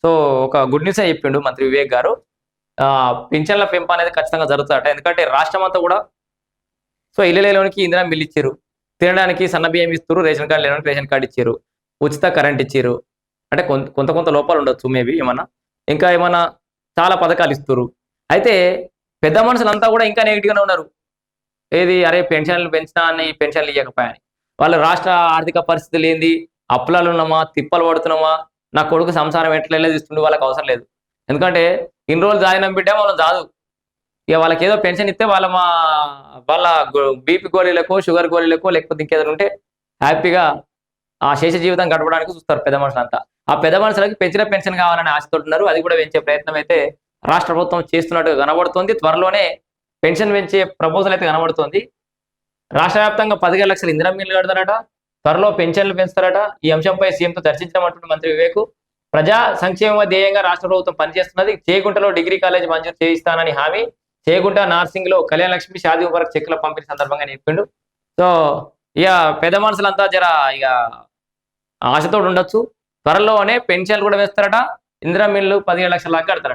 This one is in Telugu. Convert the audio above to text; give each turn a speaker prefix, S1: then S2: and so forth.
S1: సో ఒక గుడ్ న్యూస్ చెప్పిండు మంత్రి వివేక్ గారు. పింఛన్ల పెంపు అనేది ఖచ్చితంగా జరుగుతాదట. ఎందుకంటే రాష్ట్రం అంతా కూడా సో ఇల్లు లేనోనికి ఇందిరా మిల్లు ఇచ్చిర్రు. తినడానికి సన్న బియ్యం ఇస్తుర్రు. రేషన్ కార్డ్ లేనోనికి రేషన్ కార్డ్ ఇచ్చిర్రు. ఉచిత కరెంట్ ఇచ్చిర్రు. అంటే కొంత కొంత లోపాలు ఉండొచ్చు మేబీ ఏమన్నా. ఇంకా ఏమన్నా చాలా పథకాలు ఇస్తుర్రు. అయితే పెద్ద మనుషులంతా కూడా ఇంకా నెగెటివ్‌గానే ఉన్నారు. ఏది అరే పెన్షన్లు పెంచినా అని పెన్షన్లు ఇయ్యకపోయాని. వాళ్ళ రాష్ట్ర ఆర్థిక పరిస్థితులు ఏంది? అప్పులాలు ఉన్నామా? తిప్పలు పడుతున్నామా? నా కొడుకు సంసారం ఎట్లా తీస్తుండు వాళ్ళకి అవసరం లేదు. ఎందుకంటే ఇన్ని రోజులు జాయిన బిడ్డ మనం జాదు. ఇక వాళ్ళకేదో పెన్షన్ ఇస్తే వాళ్ళ బీపీ గోళీలకో, షుగర్ గోళీలకో లేకపోతే ఇంకేదైనా ఉంటే హ్యాపీగా ఆ శేష జీవితం గడపడానికి చూస్తారు పెద్ద మనుషులంతా. ఆ పెద్ద మనుషులకి పెంచిన పెన్షన్ కావాలని ఆశతోటున్నారు. అది కూడా పెంచే ప్రయత్నం అయితే రాష్ట్ర ప్రభుత్వం చేస్తున్నట్టుగా కనబడుతోంది. త్వరలోనే పెన్షన్ పెంచే ప్రపోజల్ అయితే కనబడుతోంది. రాష్ట్ర వ్యాప్తంగా 15 లక్షల ఇందిరా మిల్లు కడతారట. త్వరలో పెన్షన్లు పెంచుతారట. ఈ అంశంపై సీఎంతో చర్చించమంటున్న మంత్రి వివేక్. ప్రజా సంక్షేమ ధ్యేయంగా రాష్ట్ర ప్రభుత్వం పనిచేస్తున్నది. చేగుంటలో డిగ్రీ కాలేజ్ మంజూరు చేయిస్తానని హామీ. చేగుంట నార్సింగ్ లో కళ్యాణ లక్ష్మి షాదీ ముబారక్ చెక్కుల పంపిణీ సందర్భంగా చెప్పిండు. సో ఇక పెద్ద మనుషులంతా జర ఇక ఆశతోటి ఉండొచ్చు. త్వరలోనే పెన్షన్లు కూడా వేస్తారట. ఇందిరా మిల్లు 15 లక్షల దాకా కడతారట.